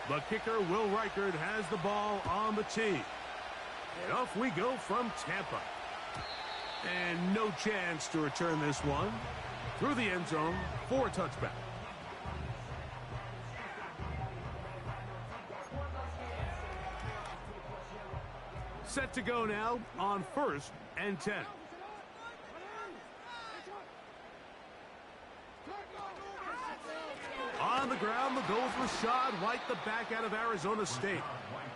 The kicker, Will Reichert, has the ball on the tee. And off we go from Tampa. And no chance to return this one. Through the end zone for a touchback. Set to go now on 1st and 10. On the ground, the goal is Rashad White, the back out of Arizona State.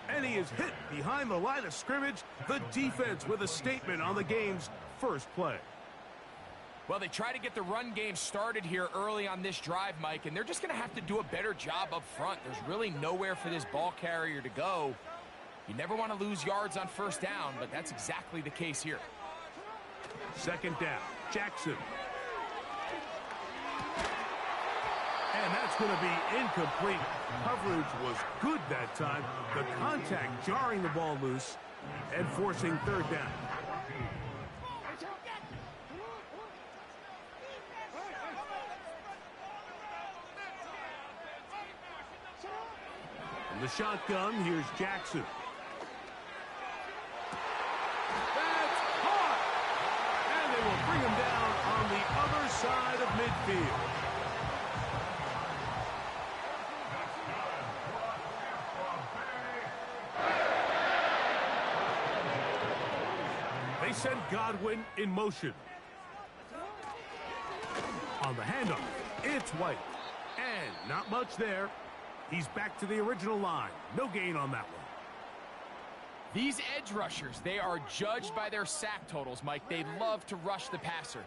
And he is hit behind the line of scrimmage. The defense with a statement on the game's first play. Well, they try to get the run game started here early on this drive, Mike, and they're just going to have to do a better job up front. There's really nowhere for this ball carrier to go. You never want to lose yards on 1st down, but that's exactly the case here. 2nd down, Jackson. And that's going to be incomplete. Coverage was good that time. The contact jarring the ball loose and forcing 3rd down. From the shotgun, here's Jackson. That's caught! And they will bring him down on the other side of midfield. They send Godwin in motion. On the handoff, it's White. And not much there. He's back to the original line. No gain on that one. These edge rushers, they are judged by their sack totals, Mike. They love to rush the passer.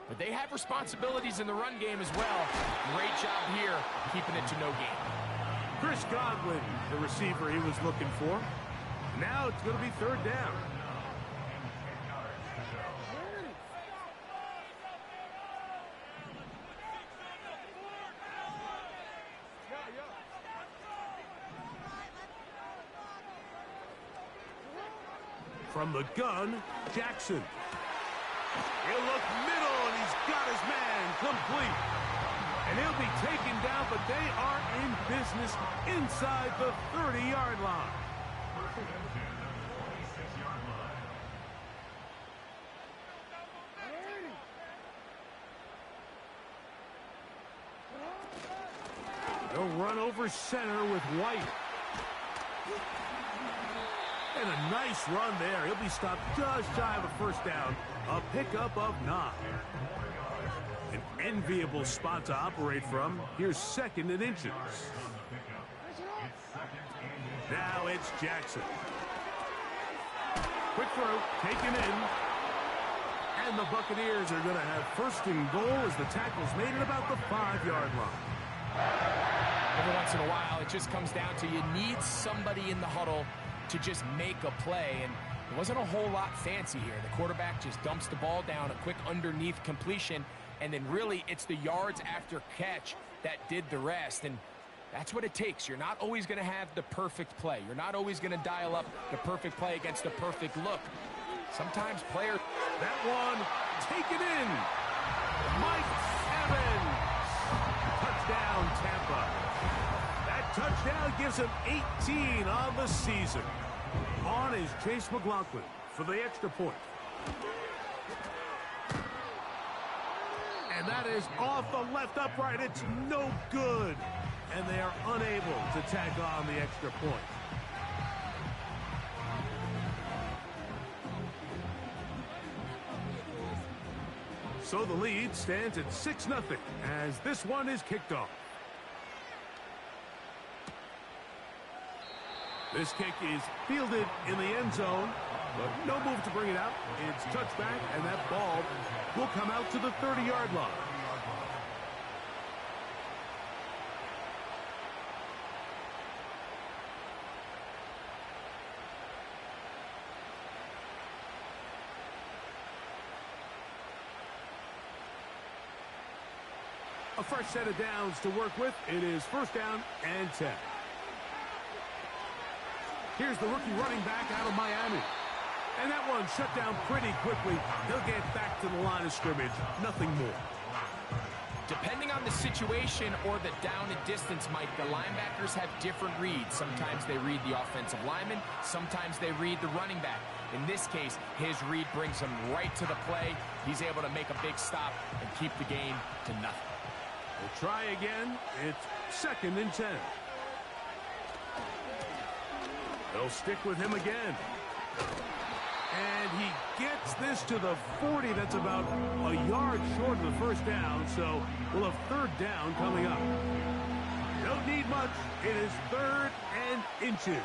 But they have responsibilities in the run game as well. Great job here, keeping it to no gain. Chris Godwin, the receiver he was looking for. Now it's going to be 3rd down. From the gun, Jackson. He'll look middle, and he's got his man complete. And he'll be taken down, but they are in business inside the 30-yard line. They'll run over center with White. And a nice run there. He'll be stopped just shy of a 1st down. A pickup of 9. An enviable spot to operate from. Here's 2nd and inches. Now it's Jackson. Quick throw, taken in. And the Buccaneers are going to have 1st and goal as the tackle's made at about the 5-yard line. Every once in a while, it just comes down to you need somebody in the huddle to just make a play, and there wasn't a whole lot fancy here. The quarterback just dumps the ball down, a quick underneath completion, and then really it's the yards after catch that did the rest, and that's what it takes. You're not always going to have the perfect play. You're not always going to dial up the perfect play against the perfect look. Sometimes players... That one taken in. Mike Evans. Touchdown, Tampa. That touchdown gives him 18 on the season. On is Chase McLaughlin for the extra point. And that is off the left upright. It's no good. And they are unable to tack on the extra point. So the lead stands at 6-0 as this one is kicked off. This kick is fielded in the end zone, but no move to bring it out. It's touchback, and that ball will come out to the 30-yard line. A fresh set of downs to work with. It is 1st down and 10. Here's the rookie running back out of Miami. And that one shut down pretty quickly. They'll get back to the line of scrimmage. Nothing more. Depending on the situation or the down and distance, Mike, the linebackers have different reads. Sometimes they read the offensive lineman. Sometimes they read the running back. In this case, his read brings him right to the play. He's able to make a big stop and keep the game to nothing. We'll try again. It's 2nd and 10. They'll stick with him again. And he gets this to the 40. That's about a yard short of the first down, so we'll have 3rd down coming up. Don't need much. It is 3rd and inches.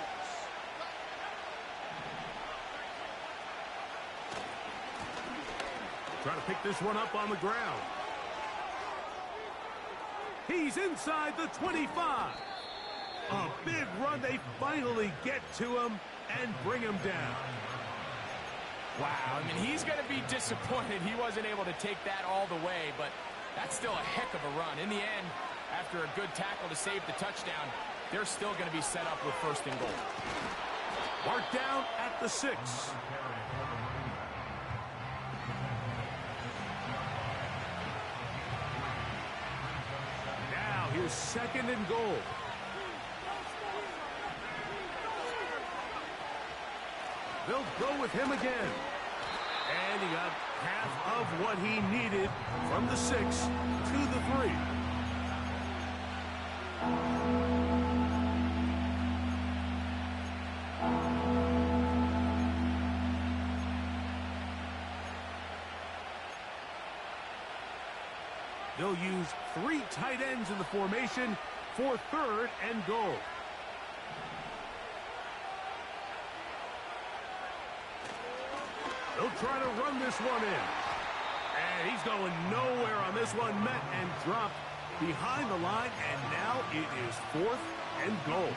Try to pick this one up on the ground. He's inside the 25. A big run. They finally get to him and bring him down. Wow, I mean, he's going to be disappointed he wasn't able to take that all the way, but that's still a heck of a run. In the end, after a good tackle to save the touchdown, they're still going to be set up with 1st and goal. Marked down at the 6. Now here's 2nd and goal. They'll go with him again. And he got half of what he needed from the 6 to the 3. They'll use 3 tight ends in the formation for 3rd and goal. They'll try to run this one in. And he's going nowhere on this one. Met and dropped behind the line. And now it is 4th and goal.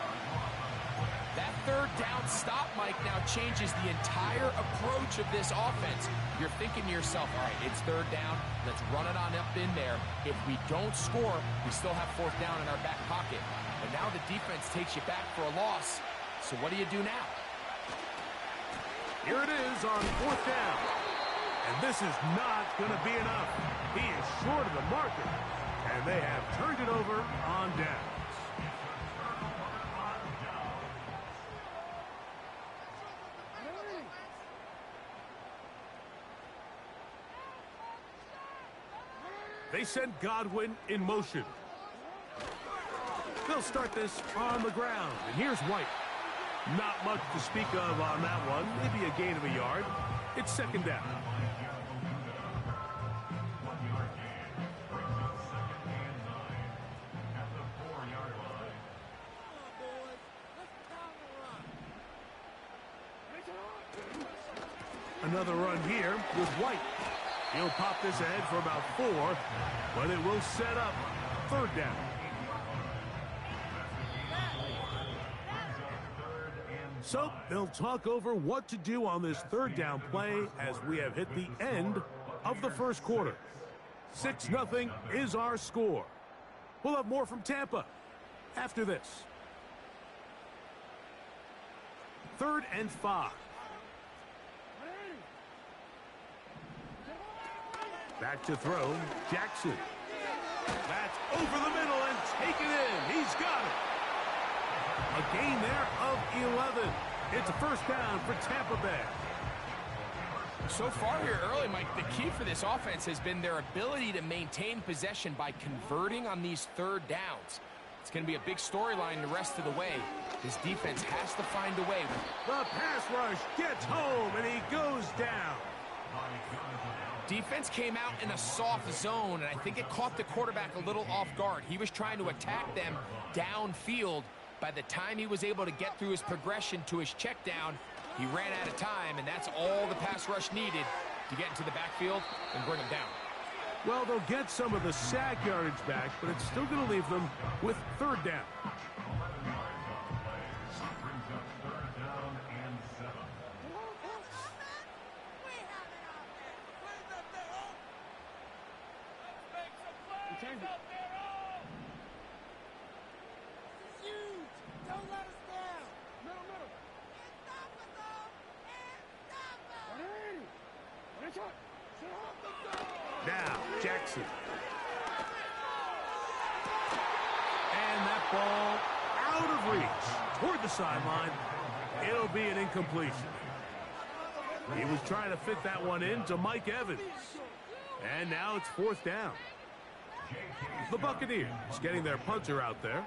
That 3rd down stop, Mike, now changes the entire approach of this offense. You're thinking to yourself, all right, it's 3rd down. Let's run it on up in there. If we don't score, we still have 4th down in our back pocket. But now the defense takes you back for a loss. So what do you do now? Here it is on 4th down. And this is not going to be enough. He is short of the marker. And they have turned it over on downs. They send Godwin in motion. They'll start this on the ground. And here's White. Not much to speak of on that one. Maybe a gain of a yard. It's 2nd down. Another run here with White. He'll pop this ahead for about 4, but it will set up 3rd down. So they'll talk over what to do on this 3rd down play as we have hit the end of the 1st quarter. 6-0 is our score. We'll have more from Tampa after this. 3rd and 5. Back to throw, Jackson. That's over the middle and taken in. He's got it. A gain there of 11. It's a 1st down for Tampa Bay. So far here early, Mike, the key for this offense has been their ability to maintain possession by converting on these 3rd downs. It's going to be a big storyline the rest of the way. This defense has to find a way. The pass rush gets home, and he goes down. Defense came out in a soft zone, and I think it caught the quarterback a little off guard. He was trying to attack them downfield. By the time he was able to get through his progression to his check down, he ran out of time, and that's all the pass rush needed to get into the backfield and bring him down. Well, they'll get some of the sack yardage back, but it's still going to leave them with 3rd down. Now, Jackson. Ball out of reach toward the sideline. It'll be an incompletion. He was trying to fit that one in to Mike Evans. And now it's fourth down. The Buccaneers getting their punter out there.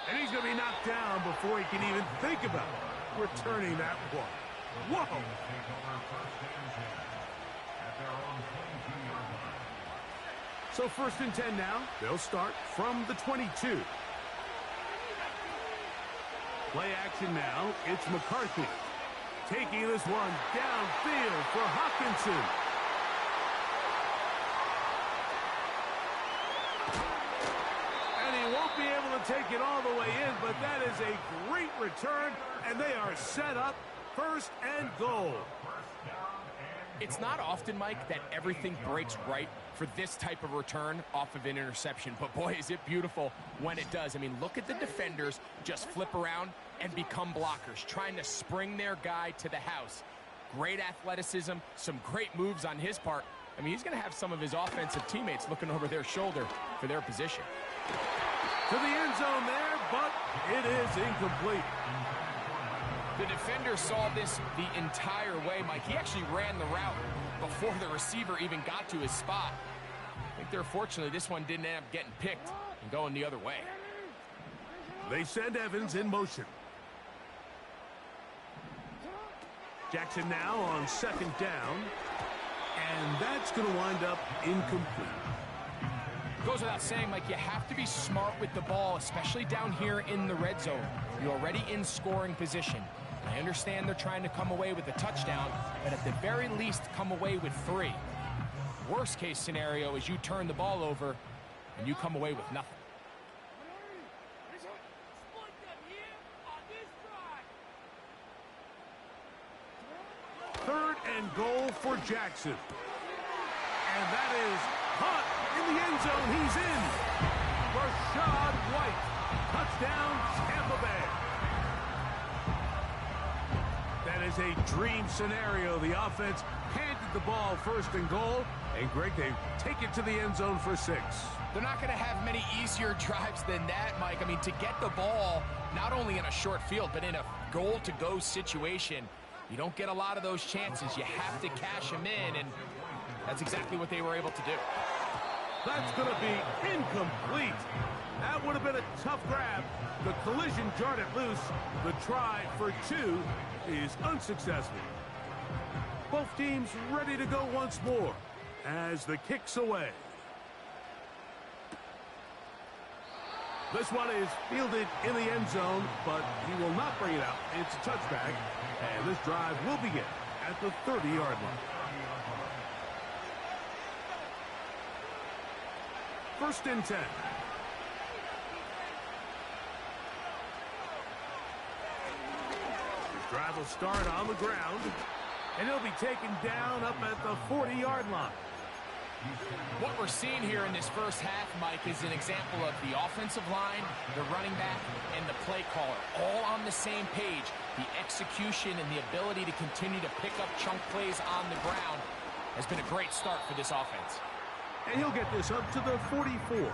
And he's going to be knocked down before he can even think about returning that one. Whoa! So first and 10 now. They'll start from the 22. Play action now. It's McCarthy taking this one downfield for Hawkinson. And he won't be able to take it all the way in, but that is a great return, and they are set up first and goal. It's not often, Mike, that everything breaks right for this type of return off of an interception. But, boy, is it beautiful when it does. I mean, look at the defenders just flip around and become blockers, trying to spring their guy to the house. Great athleticism, some great moves on his part. I mean, he's going to have some of his offensive teammates looking over their shoulder for their position. To the end zone there, but it is incomplete. The defender saw this the entire way, Mike. He actually ran the route before the receiver even got to his spot. I think they're fortunately this one didn't end up getting picked and going the other way. They send Evans in motion. Jackson now on second down. And that's going to wind up incomplete. Goes without saying, Mike, you have to be smart with the ball, especially down here in the red zone. You're already in scoring position. I understand they're trying to come away with a touchdown, but at the very least, come away with 3. Worst case scenario is you turn the ball over and you come away with nothing. Third and goal for Jackson. And that is caught in the end zone. He's in. Rashad White. Touchdown, Tampa Bay. That is a dream scenario. The offense handed the ball first and goal. And, Greg, they take it to the end zone for 6. They're not going to have many easier drives than that, Mike. I mean, to get the ball not only in a short field, but in a goal-to-go situation, you don't get a lot of those chances. You have to cash them in, and that's exactly what they were able to do. That's going to be incomplete. That would have been a tough grab. The collision jarred it loose. The try for 2 is unsuccessful. Both teams ready to go once more as the kick's away. This one is fielded in the end zone, but he will not bring it out. It's a touchback, and this drive will begin at the 30-yard line. First and 10. This drive will start on the ground, and he'll be taken down up at the 40-yard line. What we're seeing here in this first half, Mike, is an example of the offensive line, the running back, and the play caller all on the same page. The execution and the ability to continue to pick up chunk plays on the ground has been a great start for this offense. And he'll get this up to the 44.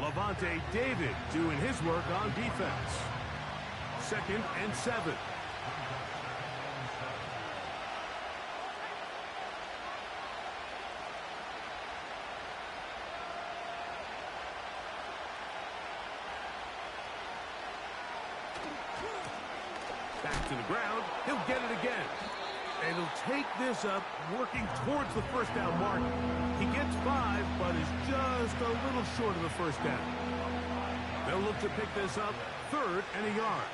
Levante David doing his work on defense. 2nd and 7. Back to the ground. He'll get it again. And he'll take this up, working towards the first down mark. He gets 5, but is just a little short of the first down. They'll look to pick this up 3rd and a yard.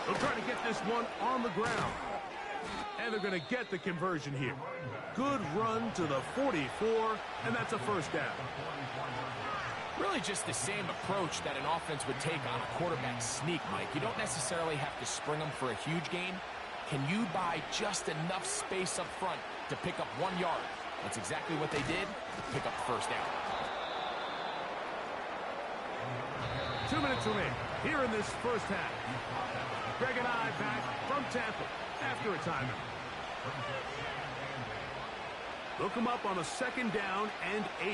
They'll try to get this one on the ground. And they're going to get the conversion here. Good run to the 44, and that's a first down. Really just the same approach that an offense would take on a quarterback sneak, Mike. You don't necessarily have to spring them for a huge gain. Can you buy just enough space up front to pick up 1 yard? That's exactly what they did to pick up the first down. 2 minutes remaining. here in this first half. Greg and I back from Tampa after a timeout. Look them up on a 2nd down and 8.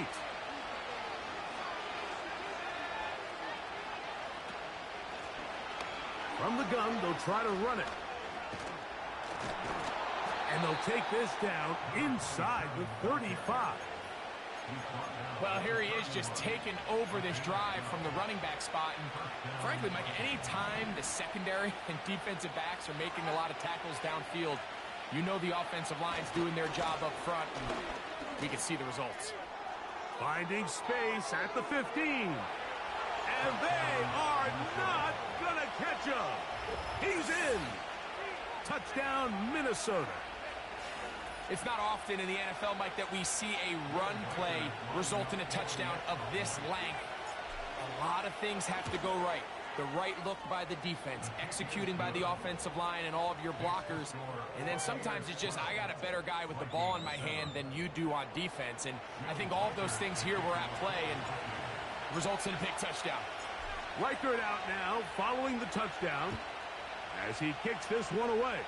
From the gun, they'll try to run it. And they'll take this down inside the 35. Well, here he is just taking over this drive from the running back spot. And frankly, Mike, any time the secondary and defensive backs are making a lot of tackles downfield, you know the offensive line's doing their job up front, and we can see the results. Finding space at the 15. And they are not going to catch him. He's in. Touchdown, Minnesota. It's not often in the NFL, Mike, that we see a run play result in a touchdown of this length. A lot of things have to go right. The right look by the defense, executing by the offensive line and all of your blockers. And then sometimes it's just, I got a better guy with the ball in my hand than you do on defense. And I think all of those things here were at play and results in a big touchdown. Reichert out now following the touchdown as he kicks this one away.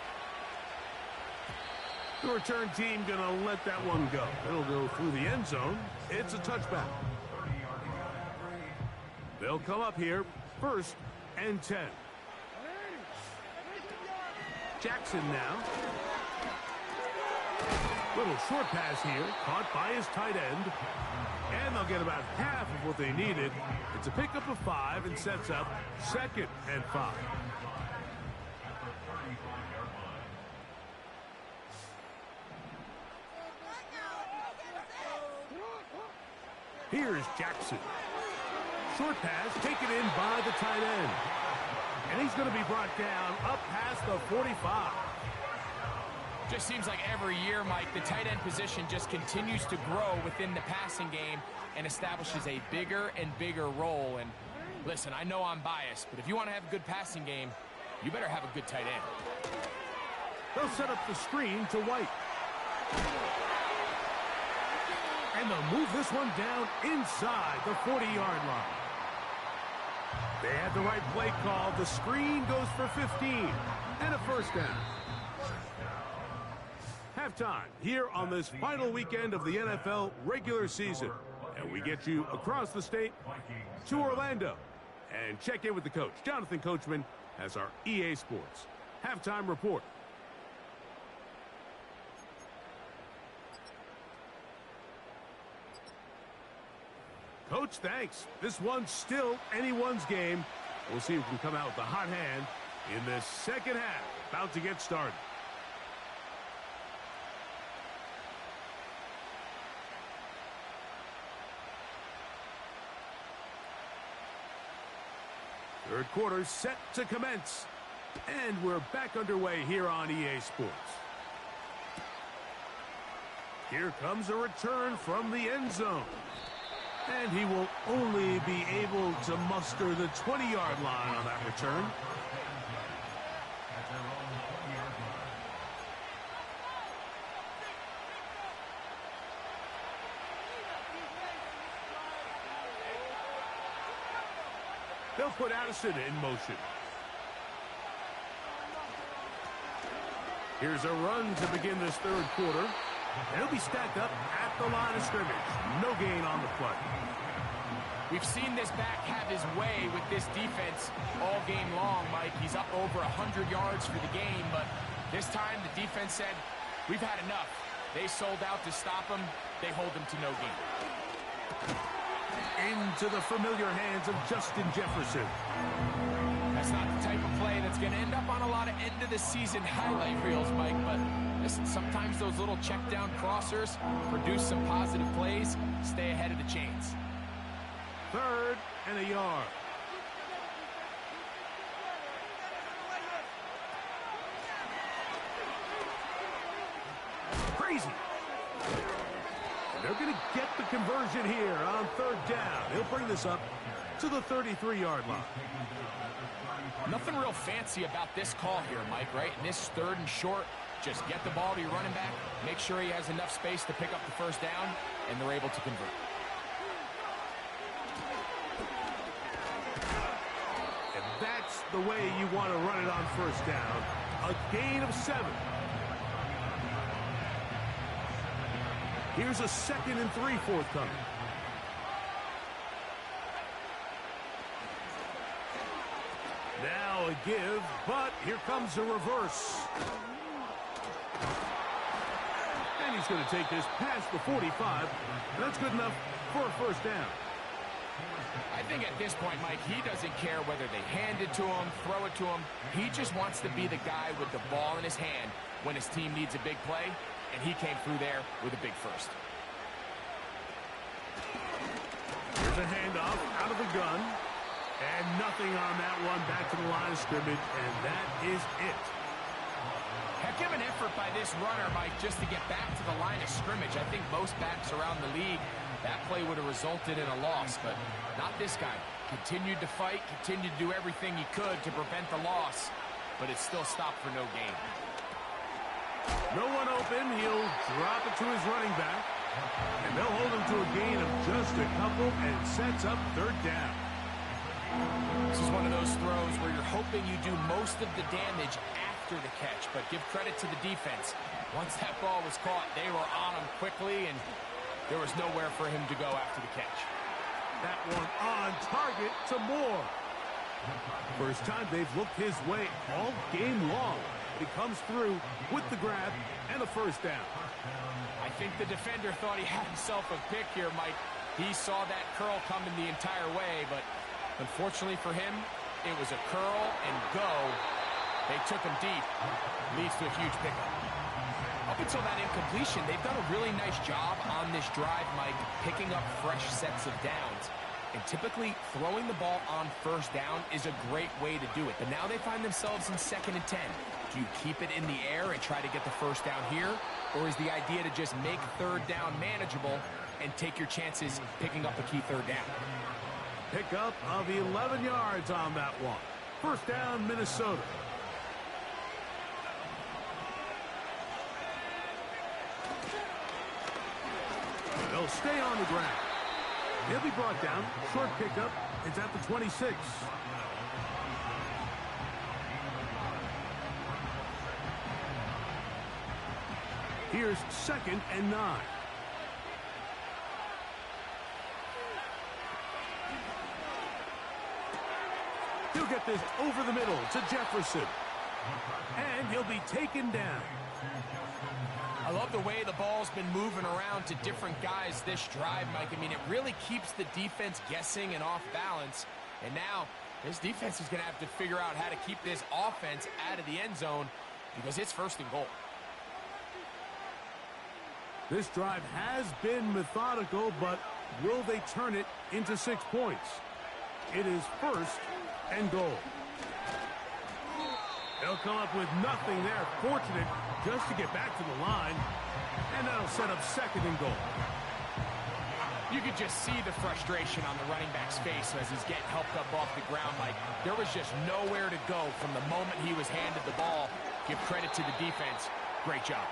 The return team going to let that one go. It'll go through the end zone. It's a touchback. They'll come up here, 1st and 10. Jackson now. Little short pass here, caught by his tight end. And they'll get about half of what they needed. It's a pickup of 5 and sets up 2nd and 5. Here's Jackson. Short pass taken in by the tight end. And he's going to be brought down up past the 45. Just seems like every year, Mike, the tight end position just continues to grow within the passing game and establishes a bigger and bigger role. And listen, I know I'm biased, but if you want to have a good passing game, you better have a good tight end. They'll set up the screen to White. And they'll move this one down inside the 40-yard line. They had the right play call. The screen goes for 15 and a 1st down. Halftime here on this final weekend of the NFL regular season. And we get you across the state to Orlando. And check in with the coach. Jonathan Coachman has our EA Sports halftime report. Coach, thanks. This one's still anyone's game. We'll see who can come out with the hot hand in this second half. About to get started. Third quarter set to commence. And we're back underway here on EA Sports. Here comes a return from the end zone. And he will only be able to muster the 20-yard line on that return. They'll put Addison in motion. Here's a run to begin this third quarter. They'll be stacked up at the line of scrimmage. No gain on the play. We've seen this back have his way with this defense all game long, Mike. He's up over 100 yards for the game, but this time the defense said, we've had enough. They sold out to stop him. They hold him to no gain. Into the familiar hands of Justin Jefferson. That's not the type of play that's going to end up on a lot of end-of-the-season highlight reels, Mike, but listen, sometimes those little check-down crossers produce some positive plays. Stay ahead of the chains. 3rd and a yard. Crazy. They're going to get the conversion here on 3rd down. He'll bring this up to the 33-yard line. Nothing real fancy about this call here, Mike, right? In this 3rd and short, just get the ball to your running back, make sure he has enough space to pick up the 1st down, and they're able to convert. the way you want to run it on first down. A gain of 7. Here's a 2nd and 3 forthcoming. Now a give, but here comes a reverse. And he's going to take this past the 45. And that's good enough for a first down. I think at this point, Mike, he doesn't care whether they hand it to him, throw it to him. He just wants to be the guy with the ball in his hand when his team needs a big play, and he came through there with a big first. Here's a handoff out of the gun, and nothing on that one. Back to the line of scrimmage, and that is it. Heck of an effort by this runner, Mike, just to get back to the line of scrimmage. I think most backs around the league, that play would have resulted in a loss, but not this guy. Continued to fight, continued to do everything he could to prevent the loss, but it still stopped for no gain. No one open. He'll drop it to his running back, and they'll hold him to a gain of just a couple, and sets up third down. This is one of those throws where you're hoping you do most of the damage after the catch, but give credit to the defense. Once that ball was caught, they were on him quickly, and there was nowhere for him to go after the catch. That one on target to Moore. First time they've looked his way all game long. He comes through with the grab and a first down. I think the defender thought he had himself a pick here, Mike. He saw that curl coming the entire way, but unfortunately for him, it was a curl and go. They took him deep. Leads to a huge pickup. Up until that incompletion, they've done a really nice job on this drive, Mike, picking up fresh sets of downs. And typically, throwing the ball on first down is a great way to do it. But now they find themselves in 2nd and 10. Do you keep it in the air and try to get the first down here? Or is the idea to just make third down manageable and take your chances picking up a key third down? Pickup of 11 yards on that one. First down, Minnesota. They'll stay on the ground. He'll be brought down. Short pickup. It's at the 26. Here's 2nd and 9. He'll get this over the middle to Jefferson. And he'll be taken down. I love the way the ball's been moving around to different guys this drive, Mike. I mean, it really keeps the defense guessing and off balance. And now, this defense is going to have to figure out how to keep this offense out of the end zone because it's 1st and goal. This drive has been methodical, but will they turn it into 6 points? It is 1st and goal. They'll come up with nothing there. Fortunate just to get back to the line. And that'll set up 2nd and goal. You could just see the frustration on the running back's face as he's getting helped up off the ground. Like, there was just nowhere to go from the moment he was handed the ball. Give credit to the defense. Great job.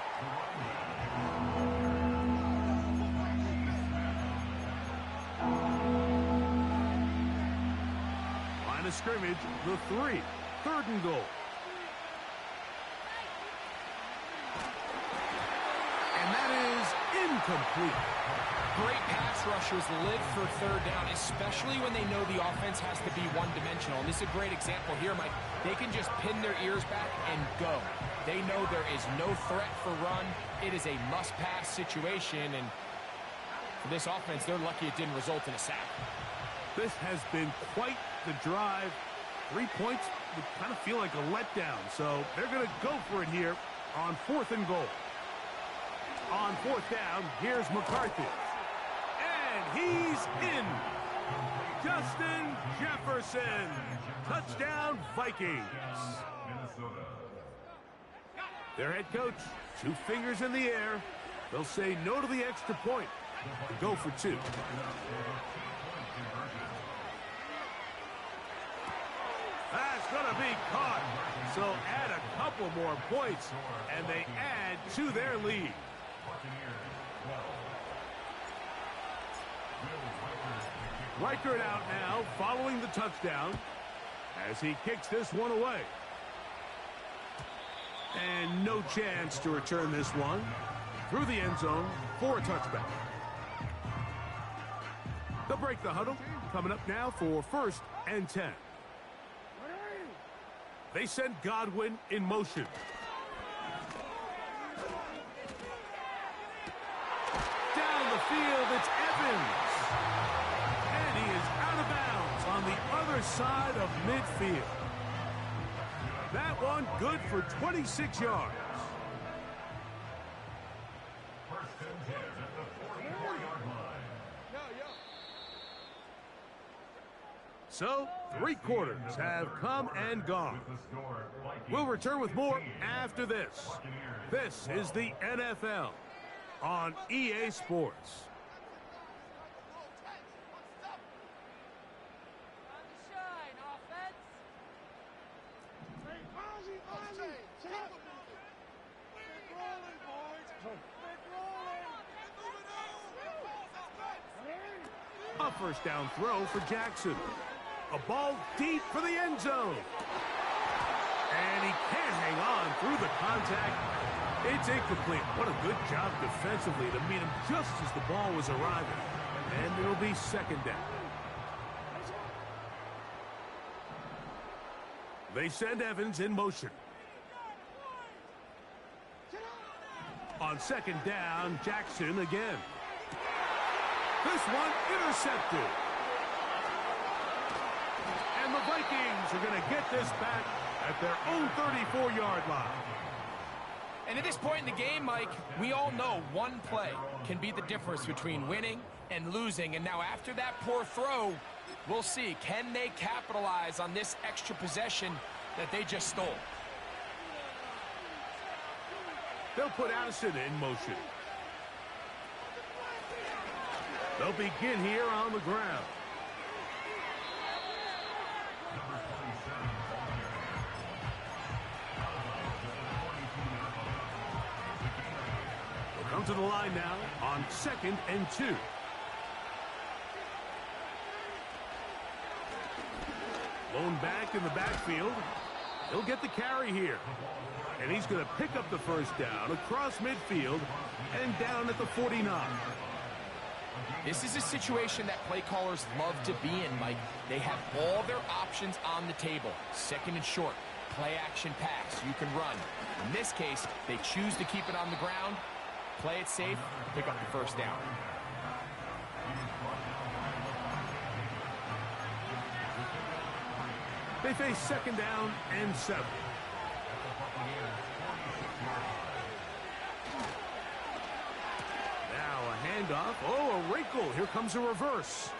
Line of scrimmage, the 3. 3rd and goal. And that is incomplete. Great pass rushers live for third down, especially when they know the offense has to be one-dimensional. And this is a great example here, Mike. They can just pin their ears back and go. They know there is no threat for run. It is a must-pass situation, and for this offense, they're lucky it didn't result in a sack. This has been quite the drive. 3 points would kind of feel like a letdown, so they're going to go for it here on 4th and goal. On 4th down, here's McCarthy. And he's in. Justin Jefferson. Touchdown, Vikings. Their head coach, 2 fingers in the air. They'll say no to the extra point and go for 2. That's going to be caught. So add a couple more points, and they add to their lead. Reichert out now following the touchdown. as he kicks this one away. And no chance to return this one through the end zone for a touchback. They'll break the huddle. Coming up now for 1st and 10. They send Godwin in motion. Down the field, it's Evans. And he is out of bounds on the other side of midfield. That one good for 26 yards. So, 3 quarters have come and gone. We'll return with more after this. This is the NFL on EA Sports. A 1st down throw for Jackson. A ball deep for the end zone. And he can't hang on through the contact. It's incomplete. What a good job defensively to meet him just as the ball was arriving. And it'll be 2nd down. They send Evans in motion. On 2nd down, Jackson again. This one intercepted. And the Vikings are going to get this back at their own 34-yard line. And at this point in the game, Mike, we all know one play can be the difference between winning and losing. And now after that poor throw, we'll see. Can they capitalize on this extra possession that they just stole? They'll put Addison in motion. They'll begin here on the ground. They'll come to the line now on 2nd and 2. Lone back in the backfield. He'll get the carry here. And he's going to pick up the 1st down across midfield and down at the 49. This is a situation that play callers love to be in, Mike. They have all their options on the table. 2nd and short, play action pass, you can run. In this case, they choose to keep it on the ground, play it safe, pick up the 1st down. They face 2nd down and 7. Handoff. Oh, a wrinkle. Here comes a reverse.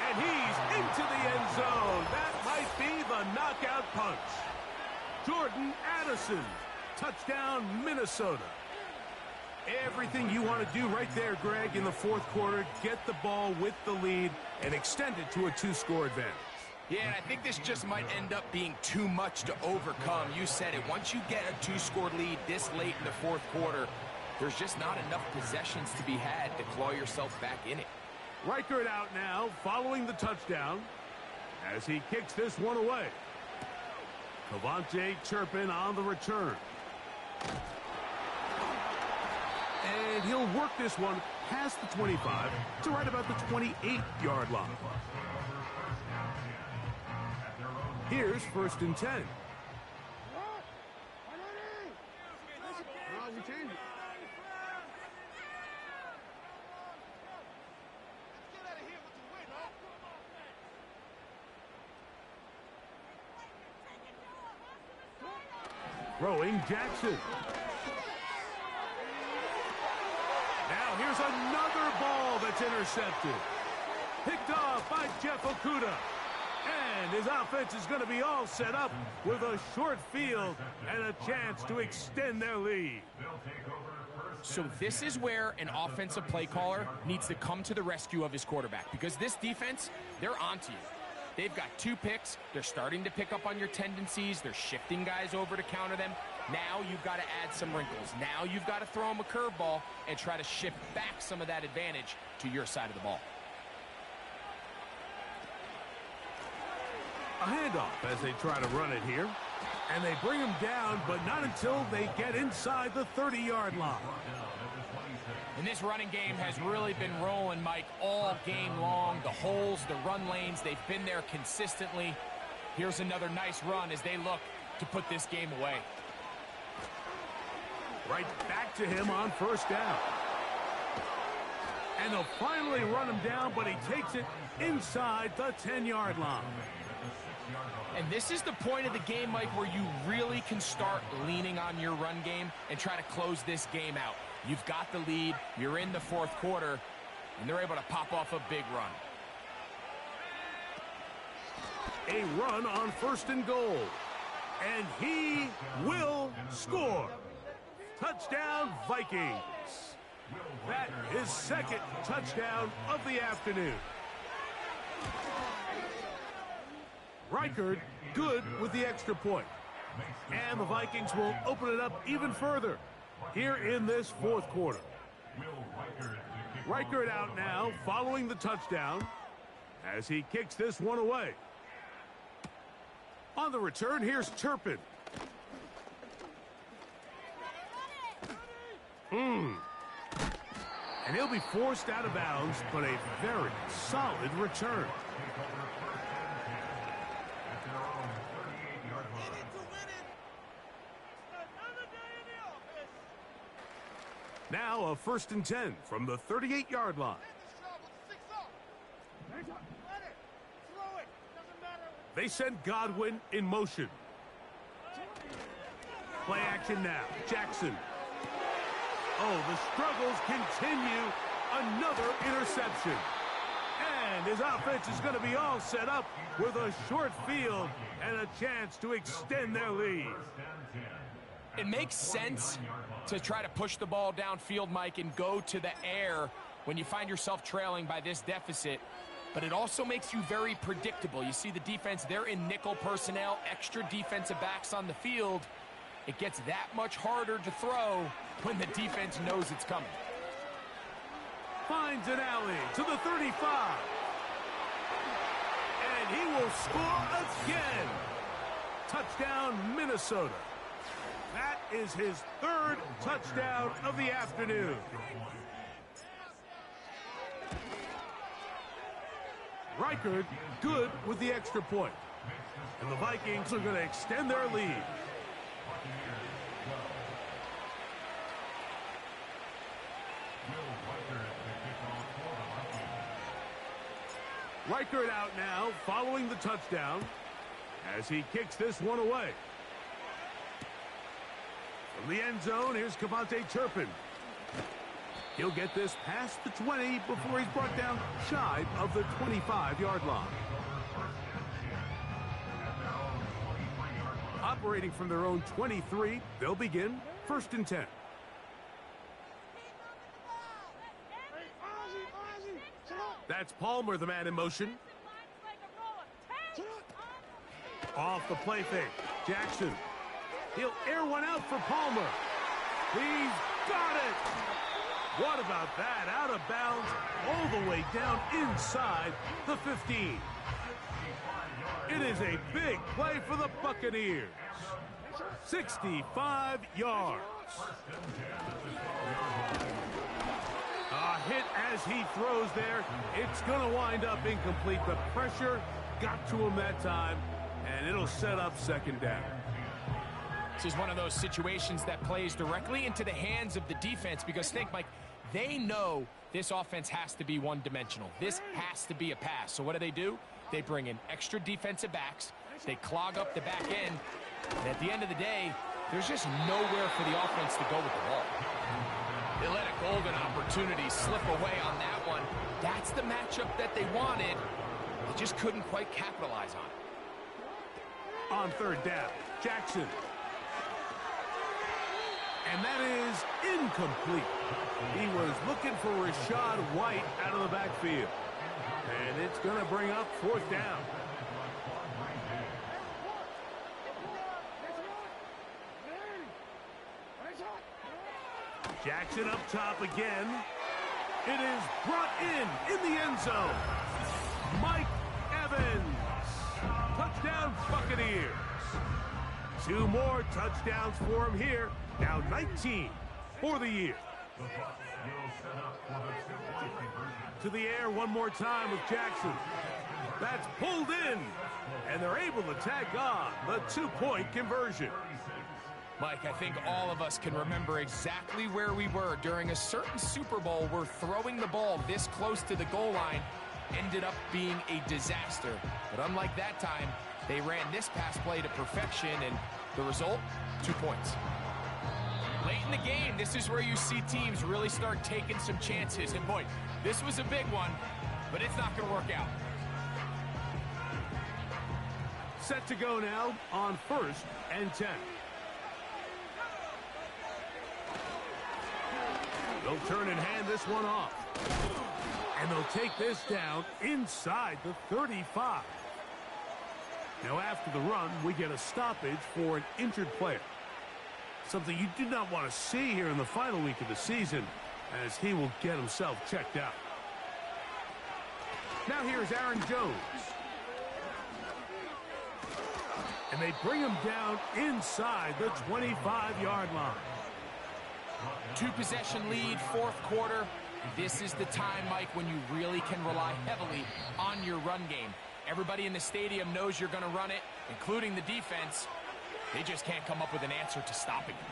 And he's into the end zone. That might be the knockout punch. Jordan Addison. Touchdown, Minnesota. Everything you want to do right there, Greg, in the 4th quarter. Get the ball with the lead and extend it to a 2-score advantage. Yeah, and I think this just might end up being too much to overcome. You said it. Once you get a 2-score lead this late in the 4th quarter, there's just not enough possessions to be had to claw yourself back in it. Reichert out now, following the touchdown, as he kicks this one away. Cavante Turpin on the return. And he'll work this one past the 25 to right about the 28-yard line. Here's 1st and 10. Throwing Jackson. Now here's another ball that's intercepted. Picked off by Jeff Okudah. And his offense is going to be all set up with a short field and a chance to extend their lead. So this is where an offensive play caller needs to come to the rescue of his quarterback, because this defense, they're onto you. They've got 2 picks. They're starting to pick up on your tendencies. They're shifting guys over to counter them. Now you've got to add some wrinkles. Now you've got to throw them a curveball and try to shift back some of that advantage to your side of the ball. A handoff as they try to run it here. And they bring him down, but not until they get inside the 30-yard line. And this running game has really been rolling, Mike, all game long. The holes, the run lanes, they've been there consistently. Here's another nice run as they look to put this game away. Right back to him on first down. And they'll finally run him down, but he takes it inside the 10-yard line. And this is the point of the game, Mike, where you really can start leaning on your run game and try to close this game out. You've got the lead, you're in the fourth quarter, and they're able to pop off a big run. A run on first and goal. And he will score. Touchdown, Vikings. That is second touchdown of the afternoon. Reichard good with the extra point. And the Vikings will open it up even further here in this fourth quarter. Reichard out now following the touchdown as he kicks this one away. On the return, here's Turpin. And he'll be forced out of bounds, but a very solid return. Now a 1st and 10 from the 38-yard line. They send Godwin in motion. Play action now. Jackson. Oh, the struggles continue. Another interception. And his offense is going to be all set up with a short field and a chance to extend their lead. It makes sense to try to push the ball downfield, Mike, and go to the air when you find yourself trailing by this deficit. But it also makes you very predictable. You see the defense, they're in nickel personnel, extra defensive backs on the field. It gets that much harder to throw when the defense knows it's coming. Finds an alley to the 35. And he will score again. Touchdown, Minnesota. That is his third touchdown of the afternoon. Reichard good with the extra point. And the Vikings are going to extend their lead. Reichard out now following the touchdown as he kicks this one away. From the end zone, here's Cavante Turpin. He'll get this past the 20 before he's brought down shy of the 25-yard line. Operating from their own 23, they'll begin 1st and 10. That's Palmer, the man in motion. Off the play fake. Jackson. He'll air one out for Palmer. He's got it. What about that? Out of bounds all the way down inside the 15. It is a big play for the Buccaneers. 65 yards. A hit as he throws there. It's going to wind up incomplete. The pressure got to him that time, and it'll set up 2nd down. This is one of those situations that plays directly into the hands of the defense because think, Mike, they know this offense has to be one-dimensional. This has to be a pass. So what do? They bring in extra defensive backs. They clog up the back end. And at the end of the day, there's just nowhere for the offense to go with the ball. They let a golden opportunity slip away on that one. That's the matchup that they wanted. They just couldn't quite capitalize on it. On 3rd down, Jackson. And that is incomplete. He was looking for Rashad White out of the backfield. And it's going to bring up 4th down. Jackson up top again. It is brought in the end zone. Mike Evans. Touchdown. Touchdown, Buccaneers. 2 more touchdowns for him here. Now 19 for the year. To the air one more time with Jackson. That's pulled in. And they're able to tag on the 2-point conversion. Mike, I think all of us can remember exactly where we were during a certain Super Bowl where throwing the ball this close to the goal line ended up being a disaster. But unlike that time, they ran this pass play to perfection, and the result, 2 points. Late in the game, this is where you see teams really start taking some chances. And boy, this was a big one, but it's not going to work out. Set to go now on 1st and 10. They'll turn and hand this one off. And they'll take this down inside the 35. Now after the run, we get a stoppage for an injured player. Something you do not want to see here in the final week of the season, as he will get himself checked out. Now here's Aaron Jones. And they bring him down inside the 25-yard line. 2-possession lead, 4th quarter. This is the time, Mike, when you really can rely heavily on your run game. Everybody in the stadium knows you're going to run it, including the defense. They just can't come up with an answer to stopping it.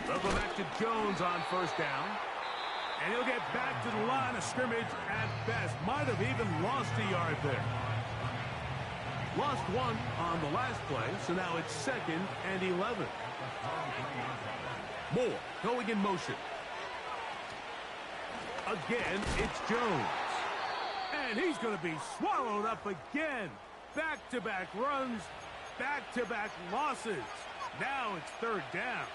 They'll go back to Jones on 1st down. And he'll get back to the line of scrimmage at best. Might have even lost a yard there. Lost 1 on the last play, so now it's 2nd and 11. Moore going in motion. Again, it's Jones. And he's going to be swallowed up again. Back-to-back runs, back-to-back losses. Now it's 3rd down.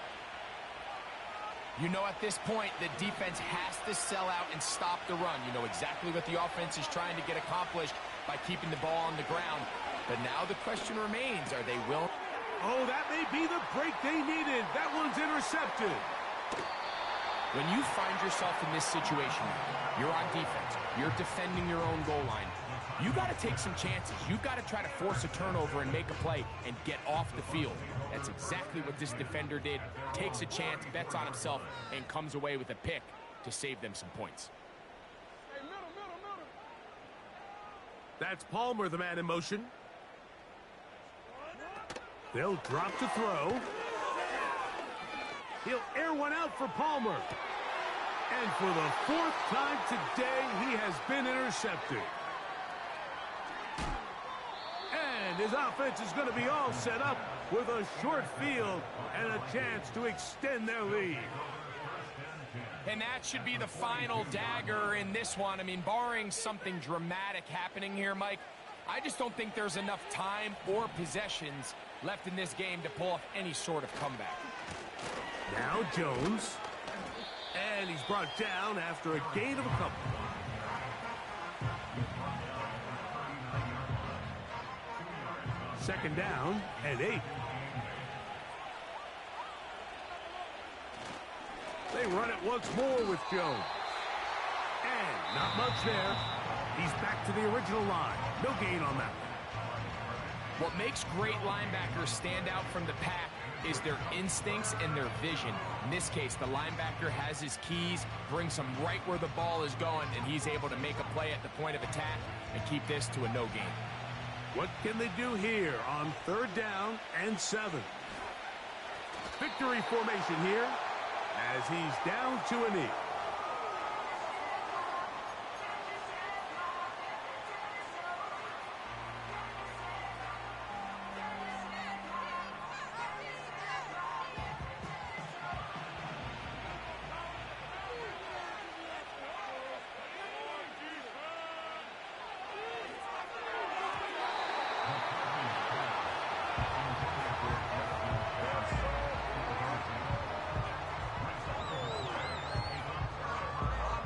You know, at this point, the defense has to sell out and stop the run. You know exactly what the offense is trying to get accomplished by keeping the ball on the ground. But now the question remains, are they willing? Oh, that may be the break they needed. That one's intercepted. When you find yourself in this situation, you're on defense, you're defending your own goal line, you got to take some chances. You got to try to force a turnover and make a play and get off the field. That's exactly what this defender did. Takes a chance, bets on himself, and comes away with a pick to save them some points. That's Palmer, the man in motion. They'll drop to throw. He'll air one out for Palmer. And for the 4th time today, he has been intercepted. And his offense is going to be all set up with a short field and a chance to extend their lead. And that should be the final dagger in this one. I mean, barring something dramatic happening here, Mike, I just don't think there's enough time or possessions left in this game to pull off any sort of comeback. Now Jones. And he's brought down after a gain of a couple. Second down and 8. They run it once more with Jones. And not much there. He's back to the original line. No gain on that. What makes great linebackers stand out from the pack is their instincts and their vision. In this case, the linebacker has his keys, brings him right where the ball is going, and he's able to make a play at the point of attack and keep this to a no gain. What can they do here on 3rd down and 7? Victory formation here as he's down to a knee.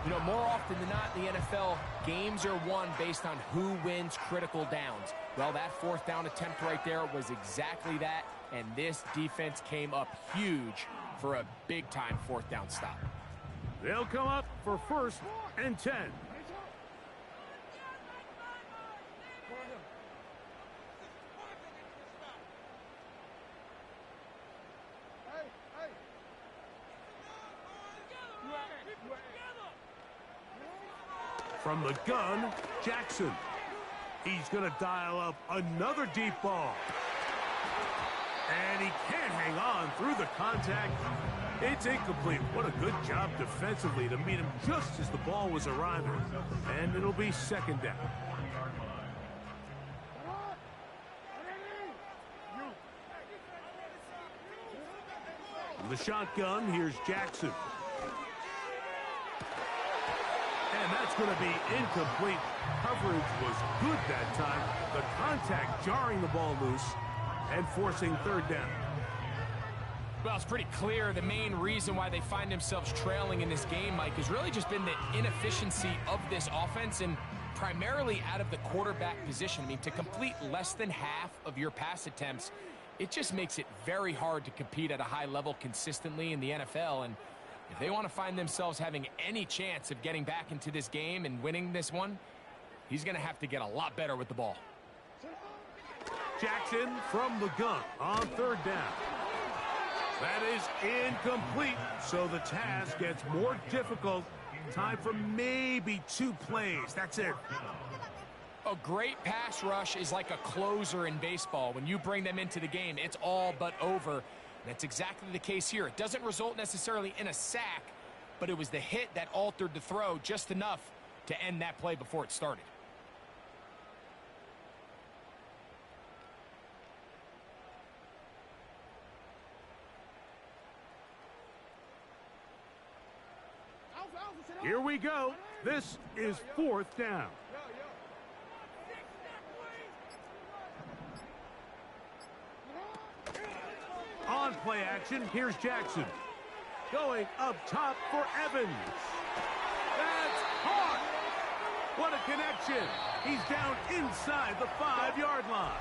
You know, more often than not in the NFL, games are won based on who wins critical downs. Well, that 4th down attempt right there was exactly that, and this defense came up huge for a big-time 4th down stop. They'll come up for 1st and 10. From the gun, Jackson. He's going to dial up another deep ball. And he can't hang on through the contact. It's incomplete. What a good job defensively to meet him just as the ball was arriving. And it'll be second down. From the shotgun, here's Jackson. And that's going to be incomplete. Coverage was good that time. The contact jarring the ball loose and forcing third down. Well, it's pretty clear the main reason why they find themselves trailing in this game, Mike, has really just been the inefficiency of this offense and primarily out of the quarterback position. I mean, to complete less than half of your pass attempts, it just makes it very hard to compete at a high level consistently in the NFL. And if they want to find themselves having any chance of getting back into this game and winning this one, he's going to have to get a lot better with the ball. Jackson from the gun on third down. That is incomplete, so the task gets more difficult. Time for maybe 2 plays. That's it. A great pass rush is like a closer in baseball. When you bring them into the game, it's all but over. And that's exactly the case here. It doesn't result necessarily in a sack, but it was the hit that altered the throw just enough to end that play before it started. Here we go. This is fourth down. On play action, here's Jackson. Going up top for Evans. That's hard. What a connection. He's down inside the 5-yard line.